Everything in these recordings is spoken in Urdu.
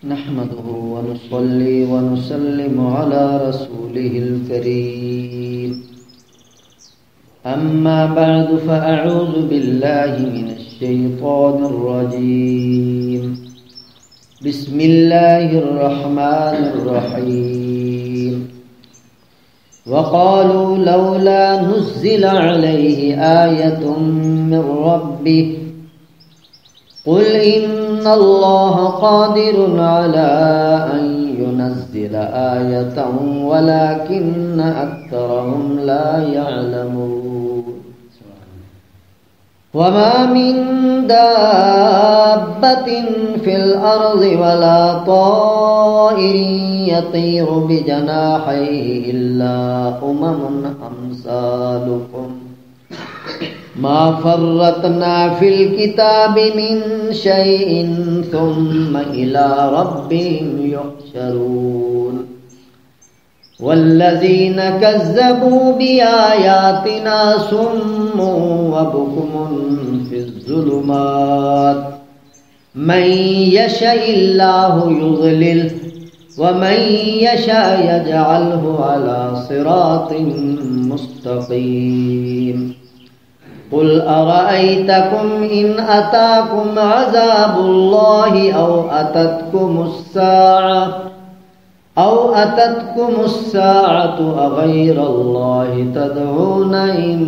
نحمده ونصلي ونسلم على رسوله الكريم أما بعد فأعوذ بالله من الشيطان الرجيم بسم الله الرحمن الرحيم وقالوا لولا نزل عليه آية من ربه قل إن الله قادر على أن ينزل آية ولكن أكثرهم لا يعلمون وما من دابة في الأرض ولا طائر يطير بجناحيه إلا أمثالكم ما فرطنا في الكتاب من شيء ثم إلى ربهم يحشرون والذين كذبوا بآياتنا صم وبكم في الظلمات من يشاء الله يضلله ومن يشاء يجعله على صراط مستقيم قل أرأيتكم إن أتاكم عذاب الله أو أتتكم الساعة أغير الله تدعون إن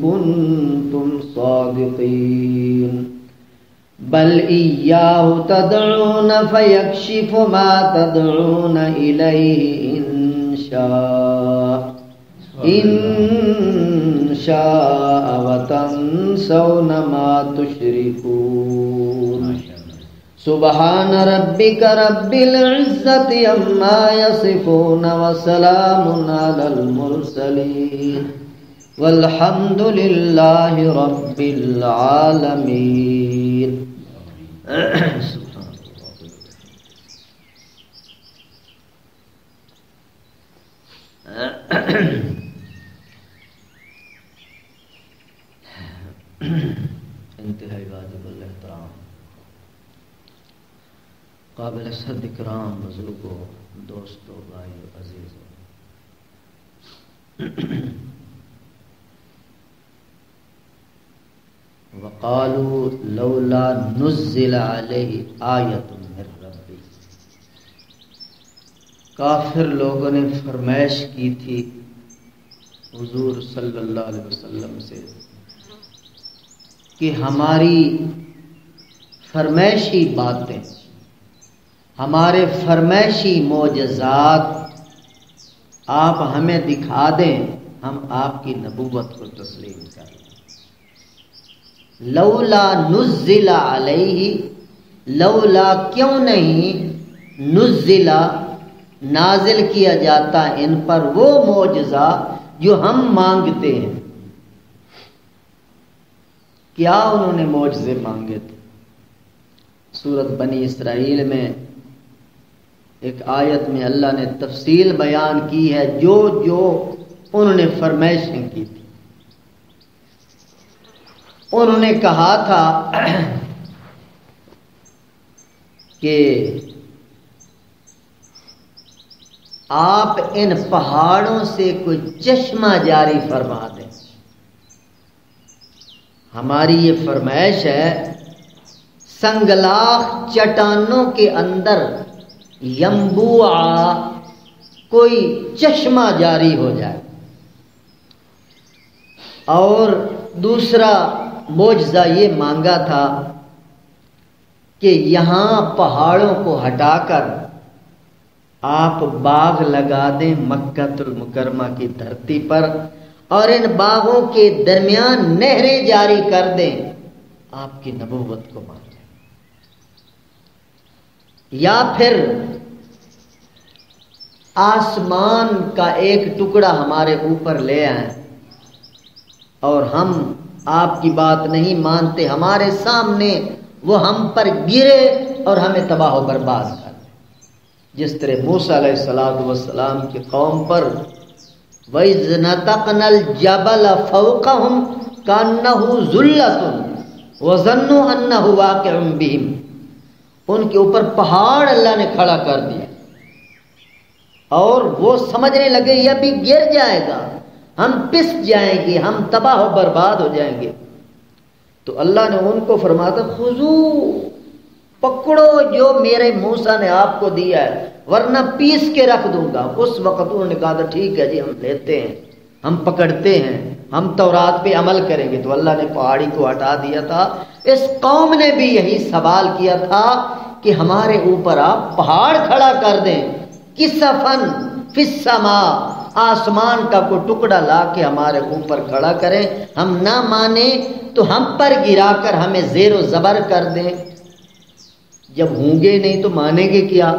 كنتم صادقين بل إياه تدعون فيكشف ما تدعون إليه إن شاء وتنسون ما تشركون سبحان ربك رب العزة عما يصفون وسلام على المرسلين والحمد لله رب العالمين انتہائی واجب الاحترام قابل صد اکرام بزرگوں دوستوں بھائیو عزیزوں، وقالوا لولا نزل علیہ آیۃ من ربی، کافر لوگوں نے فرمائش کی تھی حضور صلی اللہ علیہ وسلم سے کہ ہماری فرمائشی باتیں، ہمارے فرمائشی معجزات آپ ہمیں دکھا دیں، ہم آپ کی نبوت کو تسلیم کر لیں۔ لولا نزل علیہ، لولا کیوں نہیں، نزل نازل کیا جاتا ان پر وہ معجزہ جو ہم مانگتے ہیں۔ کیا انہوں نے معجزے مانگے تھے؟ سورۃ بنی اسرائیل میں ایک آیت میں اللہ نے تفصیل بیان کی ہے جو انہوں نے فرمائشیں کی تھی۔ انہوں نے کہا تھا کہ آپ ان پہاڑوں سے کوئی چشمہ جاری فرما دیں۔ ہماری یہ فرمائش ہے سنگلاخ چٹانوں کے اندر ینبوع کوئی چشمہ جاری ہو جائے، اور دوسرا معجزہ یہ مانگا تھا کہ یہاں پہاڑوں کو ہٹا کر آپ باغ لگا دیں مکہ المکرمہ کی دھرتی پر، اور ان باغوں کے درمیان نہریں جاری کر دیں، آپ کی نبوت کو مان لیں۔ یا پھر آسمان کا ایک ٹکڑا ہمارے اوپر لے آئیں اور ہم آپ کی بات نہیں مانتے، ہمارے سامنے وہ ہم پر گرے اور ہمیں تباہ و برباد کر دیں، جس طرح موسیٰ علیہ السلام کی قوم پر وَإِذْ نَتَقْنَا الْجَبَلَ فَوْقَهُمْ كَأَنَّهُ ذُلَّةٌ وَظَنُّوا أَنَّهُ وَاقِعٌ بِهِمْ، ان کے اوپر پہاڑ اللہ نے کھڑا کر دیا اور وہ سمجھنے لگے یہ بھی گر جائے گا، ہم پس جائیں گے، ہم تباہ و برباد ہو جائیں گے۔ تو اللہ نے ان کو فرمایا تھا خذو، پکڑو جو میرے موسیٰ نے آپ کو دیا ہے ورنہ پیس کے رکھ دوں گا۔ اس وقت انہوں نے کہا تھا ٹھیک ہے جی ہم لیتے ہیں، ہم پکڑتے ہیں، ہم تورات پہ عمل کریں گے۔ تو اللہ نے پہاڑی کو ہٹا دیا تھا۔ اس قوم نے بھی یہی سوال کیا تھا کہ ہمارے اوپر آپ پہاڑ کھڑا کر دیں، کسفن فی السماء، آسمان کا کوئی ٹکڑا لا کے ہمارے اوپر کھڑا کریں، ہم نہ مانیں تو ہم پر گرا کر ہمیں زیر و زبر کر دیں۔ جب ہوں گے نہیں تو مانیں گے کیا؟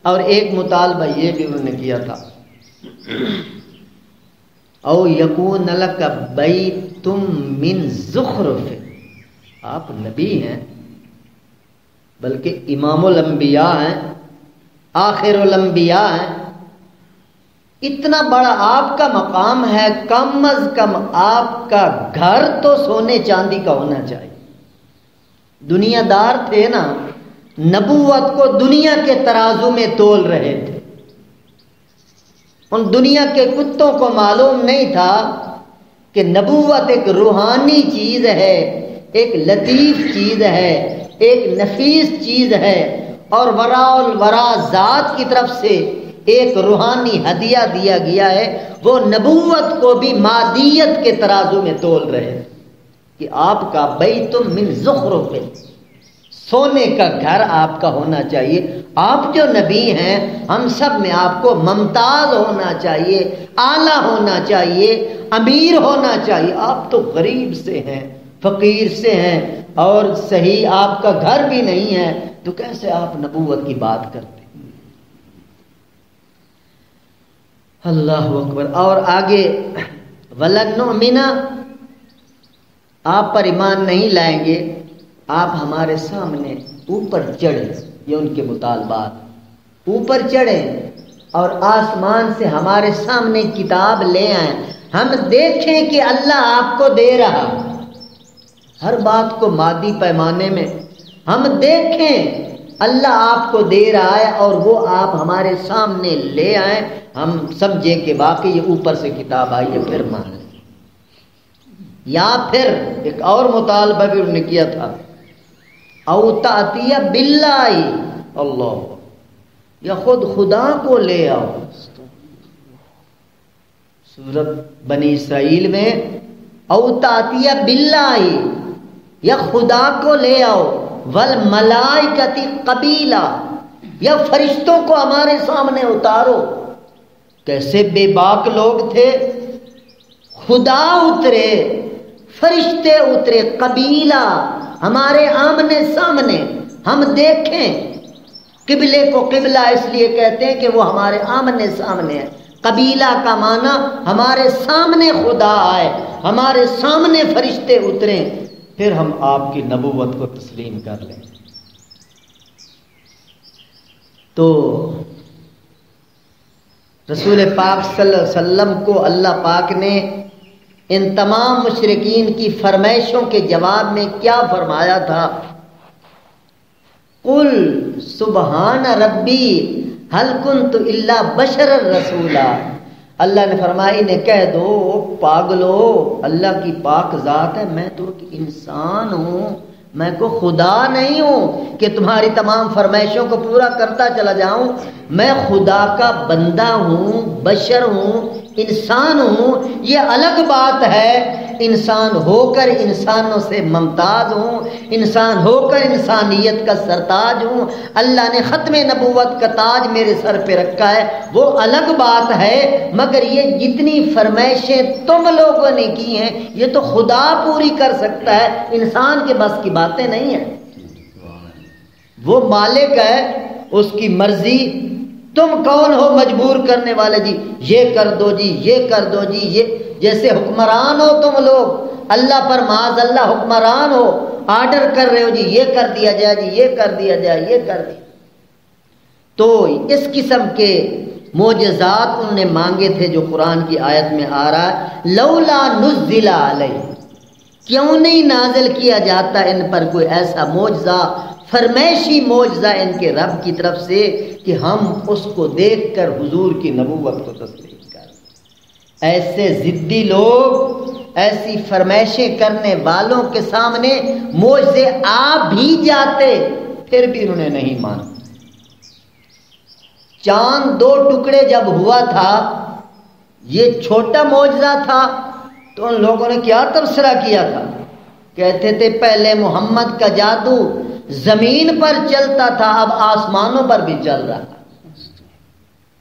اور ایک مطالبہ یہ بھی انہوں نے کیا تھا او یکون لک بیت من زخرف، آپ نبی ہیں بلکہ امام الانبیاء ہیں، آخر الانبیاء ہیں، اتنا بڑا آپ کا مقام ہے، کم از کم آپ کا گھر تو سونے چاندی کا ہونا چاہیے۔ دنیا دار تھے نا، نبوت کو دنیا کے ترازو میں تول رہے تھے۔ ان دنیا کے کتوں کو معلوم نہیں تھا کہ نبوت ایک روحانی چیز ہے، ایک لطیف چیز ہے، ایک نفیس چیز ہے، اور وراء الورا ذات کی طرف سے ایک روحانی ہدیہ دیا گیا ہے۔ وہ نبوت کو بھی مادیت کے ترازو میں تول رہے ہیں کہ آپ کا بیت من زخرف، سونے کا گھر آپ کا ہونا چاہیے۔ آپ جو نبی ہیں ہم سب میں آپ کو ممتاز ہونا چاہیے، اعلیٰ ہونا چاہیے، امیر ہونا چاہیے۔ آپ تو غریب سے ہیں، فقیر سے ہیں، اور صحیح آپ کا گھر بھی نہیں ہے، تو کیسے آپ نبوت کی بات کرتے؟ اللہ اکبر۔ اور آگے وَلَن نُؤْمِنَ، آپ پر ایمان نہیں لائیں گے، آپ ہمارے سامنے اوپر چڑھیں، یہ ان کے مطالبات، اوپر چڑھیں اور آسمان سے ہمارے سامنے کتاب لے آئیں، ہم دیکھیں کہ اللہ آپ کو دے رہا، ہر بات کو مادی پیمانے میں ہم دیکھیں اللہ آپ کو دے رہا ہے، اور وہ آپ ہمارے سامنے لے آئیں، ہم سمجھیں کہ واقعی یہ اوپر سے کتاب آئی ہے، پھر مانیں۔ یا پھر ایک اور مطالبہ بھی انہوں نے کیا تھا، او تأتی باللہ، اللہ، یا خود خدا کو لے آؤ۔ سورۃ بنی اسرائیل میں او تأتی باللہ، یا خدا کو لے آؤ، والملائکۃ قبیلا، یا فرشتوں کو ہمارے سامنے اتارو۔ کیسے بے باک لوگ تھے، خدا اترے، فرشتے اترے، قبیلہ ہمارے آمنے سامنے، ہم دیکھیں۔ قبلے کو قبلہ اس لیے کہتے ہیں کہ وہ ہمارے آمنے سامنے ہے۔ قبیلہ کا معنی ہمارے سامنے خدا آئے، ہمارے سامنے فرشتے اتریں، پھر ہم آپ کی نبوت کو تسلیم کر لیں۔ تو رسول پاک صلی اللہ علیہ وسلم کو اللہ پاک نے ان تمام مشرکین کی فرمائشوں کے جواب میں کیا فرمایا تھا؟ قل سبحان ربی هل کنت الا بشر رسولا، اللہ نے فرمایا انہیں کہہ دو پاگلو، اللہ کی پاک ذات ہے، میں تو ایک انسان ہوں، میں کو خدا نہیں ہوں کہ تمہاری تمام فرمائشوں کو پورا کرتا چلا جاؤں۔ میں خدا کا بندہ ہوں، بشر ہوں، انسان ہوں، یہ الگ بات ہے۔ انسان ہو کر انسانوں سے ممتاز ہوں، انسان ہو کر انسانیت کا سرتاج ہوں، اللہ نے ختم نبوت کا تاج میرے سر پہ رکھا ہے، وہ الگ بات ہے۔ مگر یہ جتنی فرمائشیں تم لوگوں نے کی ہیں یہ تو خدا پوری کر سکتا ہے، انسان کے بس کی باتیں نہیں ہیں۔ وہ مالک ہے، اس کی مرضی، تم کون ہو مجبور کرنے والے؟ جی یہ کر دو، جی یہ کر دو، جی یہ، جیسے حکمران ہو تم لوگ، اللہ پر معاذ اللہ حکمران ہو، آرڈر کر رہے ہو جی یہ کر دیا جائے، جی یہ کر دیا جائے، یہ کر دیا۔ تو اس قسم کے معجزات انہوں نے مانگے تھے جو قرآن کی آیت میں آ رہا ہے، لولا نزل علیہ، کیوں نہیں نازل کیا جاتا ان پر کوئی ایسا معجزہ، فرمائشی معجزہ ان کے رب کی طرف سے کہ ہم اس کو دیکھ کر حضور کی نبوت کو تسلیم کر. ایسے ضدی لوگ ایسی فرمائشیں کرنے والوں کے سامنے معجزے آ بھی جاتے پھر بھی انہوں نے نہیں مانا. چاند 2 ٹکڑے جب ہوا تھا یہ چھوٹا معجزہ تھا تو ان لوگوں نے کیا تبصرہ کیا تھا؟ کہتے تھے پہلے محمد کا جادو زمین پر چلتا تھا اب آسمانوں پر بھی چل رہا ہے.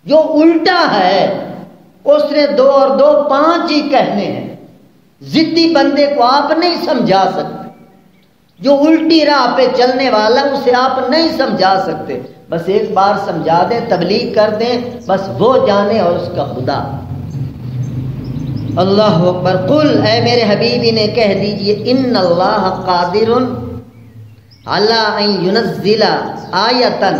جو الٹا ہے اس نے 2 اور 2 5 ہی کہنے ہیں. ضدی بندے کو آپ نہیں سمجھا سکتے. جو الٹی راہ پہ چلنے والا اسے آپ نہیں سمجھا سکتے. بس ایک بار سمجھا دیں تبلیغ کر دیں بس وہ جانے اور اس کا خدا. اللہ اکبر. قل اے میرے حبیبی نے کہہ دیجئے ان اللہ قادر علی ان ینزل آیتن.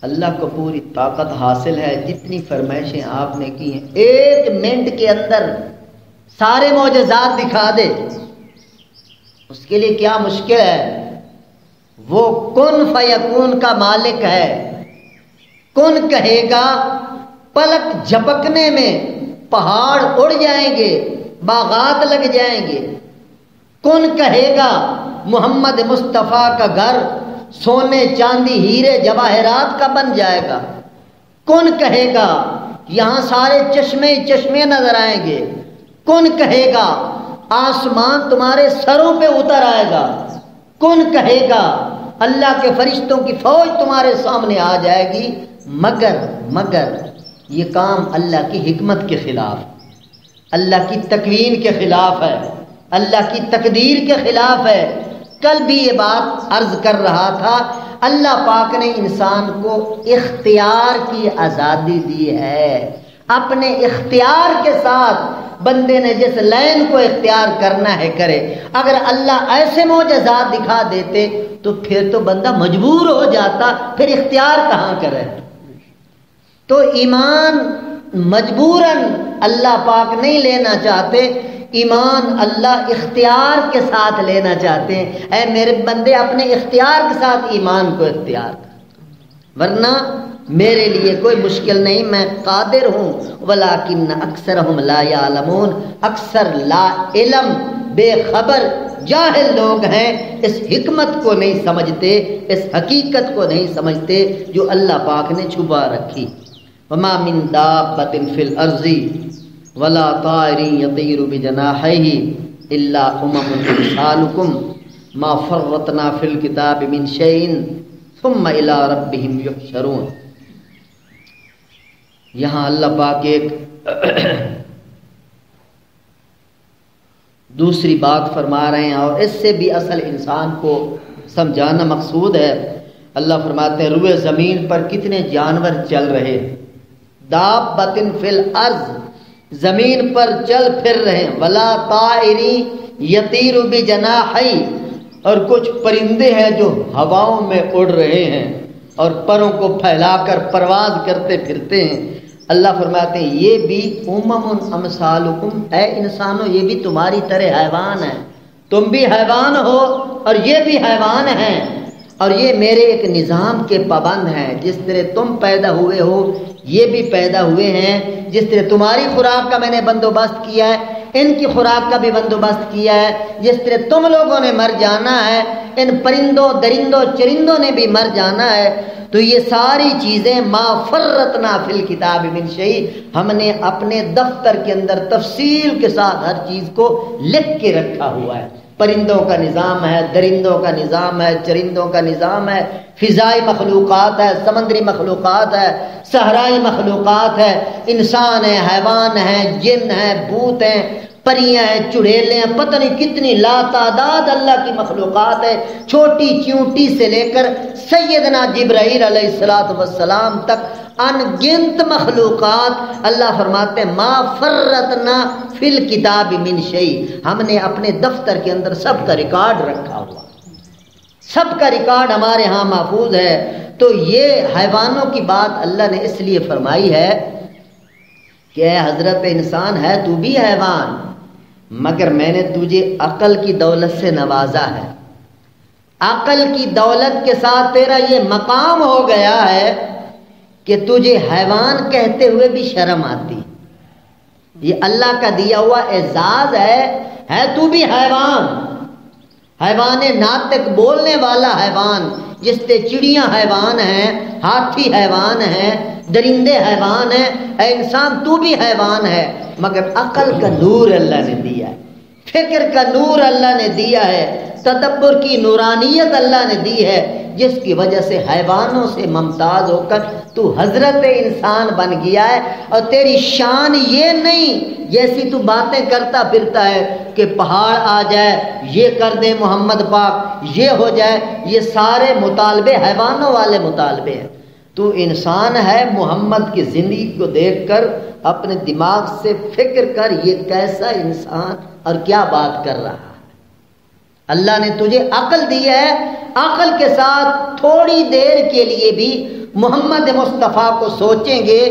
اللہ کو پوری طاقت حاصل ہے. جتنی فرمائشیں آپ نے کی ہیں 1 منٹ کے اندر سارے معجزات دکھا دے. اس کے لیے کیا مشکل ہے؟ وہ کن فیکون کا مالک ہے. کن کہے گا پلک جھپکنے میں پہاڑ اڑ جائیں گے باغات لگ جائیں گے. کن کہے گا محمد مصطفیٰ کا گھر سونے چاندی ہیرے جواہرات کا بن جائے گا. کن کہے گا یہاں سارے چشمے چشمے نظر آئیں گے. کن کہے گا آسمان تمہارے سروں پہ اتر آئے گا. کن کہے گا اللہ کے فرشتوں کی فوج تمہارے سامنے آ جائے گی. مگر یہ کام اللہ کی حکمت کے خلاف، اللہ کی تکوین کے خلاف ہے، اللہ کی تقدیر کے خلاف ہے. کل بھی یہ بات عرض کر رہا تھا اللہ پاک نے انسان کو اختیار کی آزادی دی ہے. اپنے اختیار کے ساتھ بندے نے جس لائن کو اختیار کرنا ہے کرے. اگر اللہ ایسے معجزات دکھا دیتے تو پھر تو بندہ مجبور ہو جاتا، پھر اختیار کہاں کرے. تو ایمان مجبوراً اللہ پاک نہیں لینا چاہتے، ایمان اللہ اختیار کے ساتھ لینا چاہتے ہیں. اے میرے بندے اپنے اختیار کے ساتھ ایمان کو اختیار کر، ورنہ میرے لیے کوئی مشکل نہیں، میں قادر ہوں. ولیکن اکثرہم لا یعلمون. اکثر لا علم بے خبر جاہل لوگ ہیں، اس حکمت کو نہیں سمجھتے، اس حقیقت کو نہیں سمجھتے جو اللہ پاک نے چھپا رکھی. وما من دابۃ فی الارض ولا طائر یطیر بجناحیہ الا امم امثالکم ما فرطنا فی الکتاب من شیء ثم الی ربہم یحشرون. یہاں اللہ پاک ایک دوسری بات فرما رہے ہیں اور اس سے بھی اصل انسان کو سمجھانا مقصود ہے. اللہ فرماتے ہیں روئے زمین پر کتنے جانور چل رہے ہیں. دابۃ فی الارض، زمین پر چل پھر رہے ہیں. ولا طائر یطیر بجناحیہ، اور کچھ پرندے ہیں جو ہواؤں میں اڑ رہے ہیں اور پروں کو پھیلا کر پرواز کرتے پھرتے ہیں. اللہ فرماتے ہیں یہ بھی امم امثالکم، اے انسانوں یہ بھی تمہاری طرح حیوان ہیں. تم بھی حیوان ہو اور یہ بھی حیوان ہیں، اور یہ میرے ایک نظام کے پابند ہیں. جس طرح تم پیدا ہوئے ہو یہ بھی پیدا ہوئے ہیں. جس طرح تمہاری خوراک کا میں نے بندوبست کیا ہے ان کی خوراک کا بھی بندوبست کیا ہے. جس طرح تم لوگوں نے مر جانا ہے ان پرندوں درندوں چرندوں نے بھی مر جانا ہے. تو یہ ساری چیزیں ما فرطنا فی الکتاب من شیء، ہم نے اپنے دفتر کے اندر تفصیل کے ساتھ ہر چیز کو لکھ کے رکھا ہوا ہے. پرندوں کا نظام ہے، درندوں کا نظام ہے، چرندوں کا نظام ہے، فضائی مخلوقات ہے، سمندری مخلوقات ہے، صحرائی مخلوقات ہے، انسان ہیں، حیوان ہیں، جن ہیں، بھوت ہیں، پریاں ہیں، چڑیلیں ہیں، پتہ نہیں کتنی لا تعداد اللہ کی مخلوقات ہے. چھوٹی چیونٹی سے لے کر سیدنا جبرائیل علیہ السلام تک ان گنت مخلوقات. اللہ فرماتے ہیں ما فرطنا فی الکتاب من شیء، ہم نے اپنے دفتر کے اندر سب کا ریکارڈ رکھا ہوا، سب کا ریکارڈ ہمارے ہاں محفوظ ہے. تو یہ حیوانوں کی بات اللہ نے اس لیے فرمائی ہے کہ اے حضرت انسان ہے تو بھی حیوان، مگر میں نے تجھے عقل کی دولت سے نوازا ہے. عقل کی دولت کے ساتھ تیرا یہ مقام ہو گیا ہے کہ تجھے حیوان کہتے ہوئے بھی شرم آتی. یہ اللہ کا دیا ہوا اعزاز ہے تو بھی حیوان. حیوان ناطق، بولنے والا حیوان، جس سے چڑیاں حیوان ہیں، ہاتھی حیوان ہیں، درندے حیوان ہیں. اے انسان تو بھی حیوان ہے، مگر عقل کا نور اللہ نے دیا ہے، فکر کا نور اللہ نے دیا ہے، تدبر کی نورانیت اللہ نے دی ہے، جس کی وجہ سے حیوانوں سے ممتاز ہو کر تو حضرت انسان بن گیا ہے. اور تیری شان یہ نہیں جیسی تو باتیں کرتا پھرتا ہے کہ پہاڑ آ جائے، یہ کر دے محمد پاک، یہ ہو جائے. یہ سارے مطالبے حیوانوں والے مطالبے ہیں. تو انسان ہے، محمد کی زندگی کو دیکھ کر اپنے دماغ سے فکر کر یہ کیسا انسان اور کیا بات کر رہا ہے. اللہ نے تجھے عقل دی ہے، عقل کے ساتھ تھوڑی دیر کے لیے بھی محمد مصطفیٰ کو سوچیں گے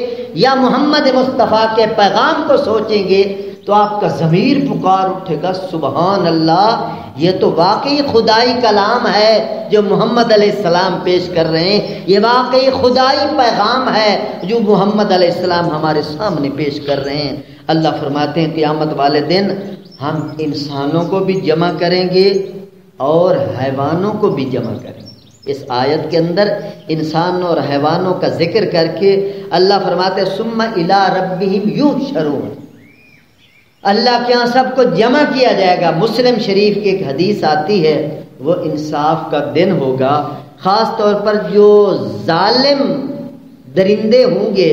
یا محمد مصطفیٰ کے پیغام کو سوچیں گے تو آپ کا ضمیر پکار اٹھے گا، سبحان اللہ، یہ تو واقعی خدائی کلام ہے جو محمد علیہ السلام پیش کر رہے ہیں. یہ واقعی خدائی پیغام ہے جو محمد علیہ السلام ہمارے سامنے پیش کر رہے ہیں. اللہ فرماتے ہیں قیامت والے دن ہم انسانوں کو بھی جمع کریں گے اور حیوانوں کو بھی جمع کریں گے. اس آیت کے اندر انسانوں اور حیوانوں کا ذکر کر کے اللہ فرماتے ہیں ثم الی ربہم یحشرون، اللہ کے ہاں سب کو جمع کیا جائے گا. مسلم شریف کی ایک حدیث آتی ہے، وہ انصاف کا دن ہوگا. خاص طور پر جو ظالم درندے ہوں گے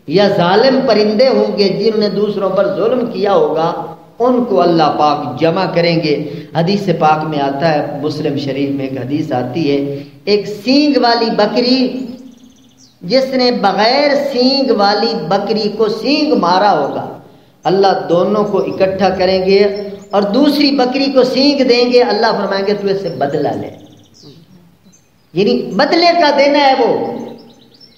یا ظالم پرندے ہوں گے جنہوں نے دوسروں پر ظلم کیا ہوگا، ان کو اللہ پاک جمع کریں گے. حدیث پاک میں آتا ہے، مسلم شریف میں ایک حدیث آتی ہے، ایک سینگ والی بکری جس نے بغیر سینگ والی بکری کو سینگ مارا ہوگا، اللہ دونوں کو اکٹھا کریں گے اور دوسری بکری کو سینگ دیں گے. اللہ فرمائیں گے تو اس سے بدلہ لے، یعنی بدلے کا دن ہے وہ.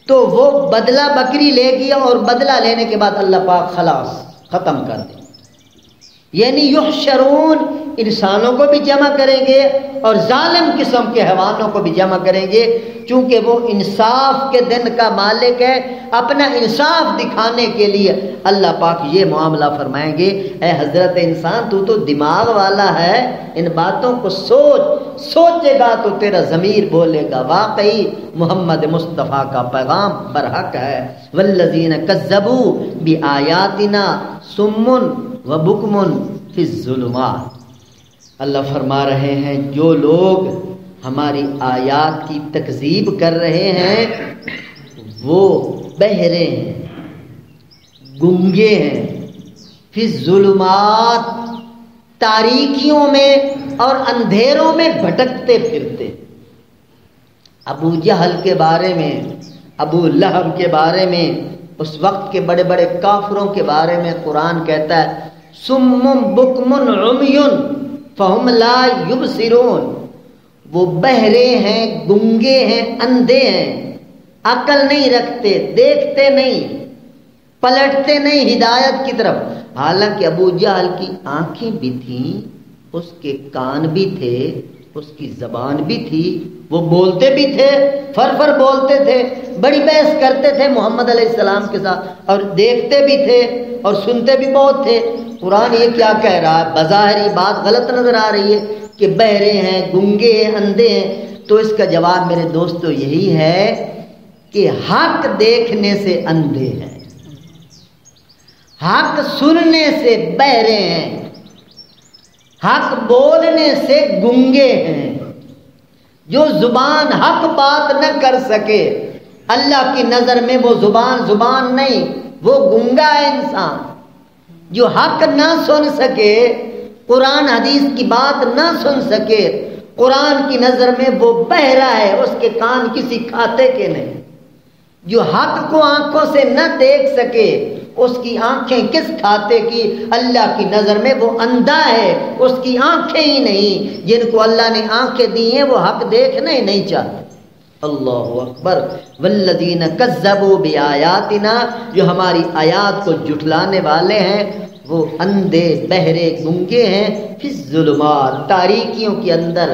تو وہ بدلہ بکری لے گی اور بدلہ لینے کے بعد اللہ پاک خلاص ختم کر دیں. یعنی یحشرون، انسانوں کو بھی جمع کریں گے اور ظالم قسم کے حیوانوں کو بھی جمع کریں گے، چونکہ وہ انصاف کے دن کا مالک ہے. اپنا انصاف دکھانے کے لیے اللہ پاک یہ معاملہ فرمائیں گے، اے حضرت انسان تو دماغ والا ہے، ان باتوں کو سوچے گا تو تیرا ضمیر بولے گا واقعی محمد مصطفیٰ کا پیغام برحق ہے. والذین کذبوا بآیاتنا صم وبکم فی الظلمات. اللہ فرما رہے ہیں جو لوگ ہماری آیات کی تکذیب کر رہے ہیں وہ بہرے ہیں، گنگے ہیں، فی الظلمات، تاریکیوں میں اور اندھیروں میں بھٹکتے پھرتے. ابو جہل کے بارے میں، ابو لہب کے بارے میں، اس وقت کے بڑے بڑے کافروں کے بارے میں قرآن کہتا ہے صم بکم عمی فہم لا یبصرون، وہ بہرے ہیں، گنگے ہیں، اندھے ہیں، عقل نہیں رکھتے، دیکھتے نہیں، پلٹتے نہیں ہدایت کی طرف. حالانکہ ابو جہل کی آنکھیں بھی تھیں، اس کے کان بھی تھے، اس کی زبان بھی تھی، وہ بولتے بھی تھے، فر بولتے تھے، بڑی بحث کرتے تھے محمد علیہ السلام کے ساتھ، اور دیکھتے بھی تھے اور سنتے بھی بہت تھے. قرآن یہ کیا کہہ رہا ہے؟ بظاہر یہ بات غلط نظر آ رہی ہے کہ بہرے ہیں، گنگے ہیں، اندھے ہیں. تو اس کا جواب میرے دوستو یہی ہے کہ حق دیکھنے سے اندھے ہیں، حق سننے سے بہرے ہیں، حق بولنے سے گنگے ہیں. جو زبان حق بات نہ کر سکے، اللہ کی نظر میں وہ زبان نہیں، وہ گنگا ہے انسان. جو حق نہ سن سکے، قرآن حدیث کی بات نہ سن سکے، قرآن کی نظر میں وہ بہرا ہے، اس کے کان کسی کھاتے کے نہیں. جو حق کو آنکھوں سے نہ دیکھ سکے، اس کی آنکھیں کس کھاتے کی؟ اللہ کی نظر میں وہ اندھا ہے، اس کی آنکھیں ہی نہیں. جن کو اللہ نے آنکھیں دی ہیں وہ حق دیکھنا ہی نہیں چاہتے. اللہ اکبر. والذین کذبوا بآیاتنا، جو ہماری آیات کو جھٹلانے والے ہیں وہ اندھے، بہرے، گنگے ہیں. فی الظلمات، تاریکیوں کے اندر،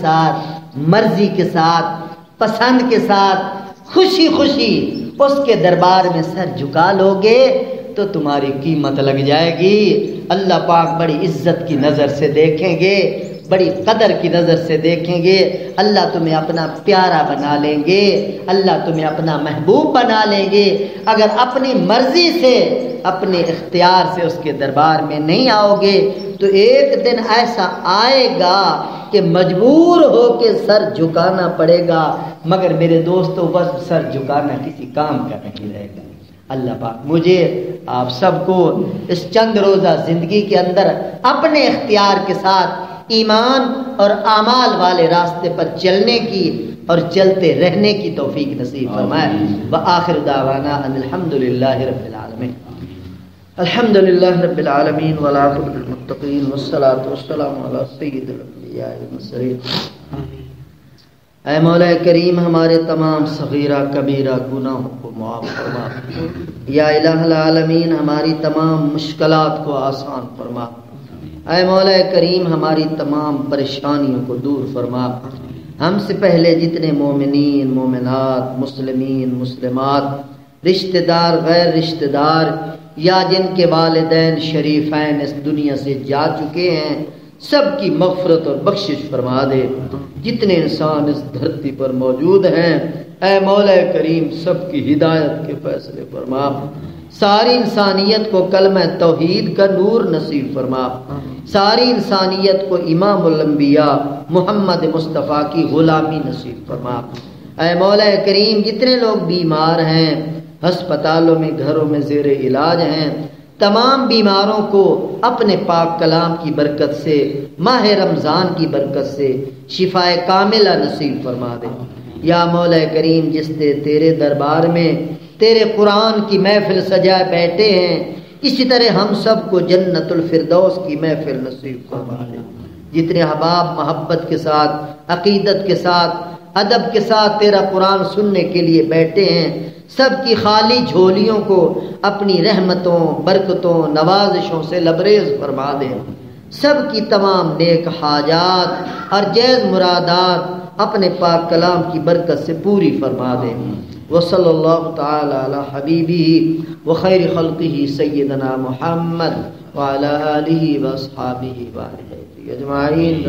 ساتھ، مرضی کے ساتھ، پسند کے ساتھ، خوشی خوشی اس کے دربار میں سر جھکا لوگے تو تمہاری قیمت لگ جائے گی۔ اللہ پاک بڑی عزت کی نظر سے دیکھیں گے، بڑی قدر کی نظر سے دیکھیں گے۔ اللہ تمہیں اپنا پیارا بنا لیں گے، اللہ تمہیں اپنا محبوب بنا لیں گے۔ اگر اپنی مرضی سے، اپنے اختیار سے اس کے دربار میں نہیں آؤ گے تو ایک دن ایسا آئے گا کہ مجبور ہو کے سر جھکانا پڑے گا، مگر میرے دوستو بس سر جھکانا کسی کام کا نہیں رہے گا۔ اللہ پاک مجھے آپ سب کو اس چند روزہ زندگی کے اندر اپنے اختیار کے ساتھ ایمان اور اعمال والے راستے پر چلنے کی اور چلتے رہنے کی توفیق نصیب فرمائے۔ وآخر دعوانا ان الحمدللہ رب العالمین۔ الحمدللہ رب العالمین والعاقبۃ للمتقین والصلاۃ والسلام علی سید الانبیاء والمرسلین۔ اے مولا کریم ہمارے تمام صغیرہ کبیرہ گناہوں کو معاف فرما۔ یا الہ العالمین ہماری تمام مشکلات کو آسان فرما۔ اے مولا کریم ہماری تمام پریشانیوں کو دور فرما۔ ہم سے پہلے جتنے مومنین، مومنات، مسلمین، مسلمات، رشتہ دار، غیر رشتہ دار یا جن کے والدین شریفین اس دنیا سے جا چکے ہیں، سب کی مغفرت اور بخشش فرما دے۔ جتنے انسان اس دھرتی پر موجود ہیں اے مولا کریم سب کی ہدایت کے فیصلے فرما۔ ساری انسانیت کو کلمہ توحید کا نور نصیب فرما۔ ساری انسانیت کو امام الانبیاء محمد مصطفیٰ کی غلامی نصیب فرما۔ اے مولا کریم جتنے لوگ بیمار ہیں، ہسپتالوں میں، گھروں میں زیر علاج ہیں، تمام بیماروں کو اپنے پاک کلام کی برکت سے، ماہ رمضان کی برکت سے شفائے کاملہ نصیب فرما دے۔ یا مولا کریم جس نے تیرے دربار میں تیرے قرآن کی محفل سجائے بیٹھے ہیں، اسی طرح ہم سب کو جنت الفردوس کی محفل نصیب فرما دے۔ جتنے احباب محبت کے ساتھ، عقیدت کے ساتھ، ادب کے ساتھ تیرا قرآن سننے کے لیے بیٹھے ہیں، سب کی خالی جھولیوں کو اپنی رحمتوں، برکتوں، نوازشوں سے لبریز فرما دے۔ سب کی تمام نیک حاجات اور جائز مرادات اپنے پاک کلام کی برکت سے پوری فرما دے۔ وصلی اللہ تعالی علی حبیبہ وخیر خلقہ سیدنا محمد وعلی آلہ واصحابہ اجمعین۔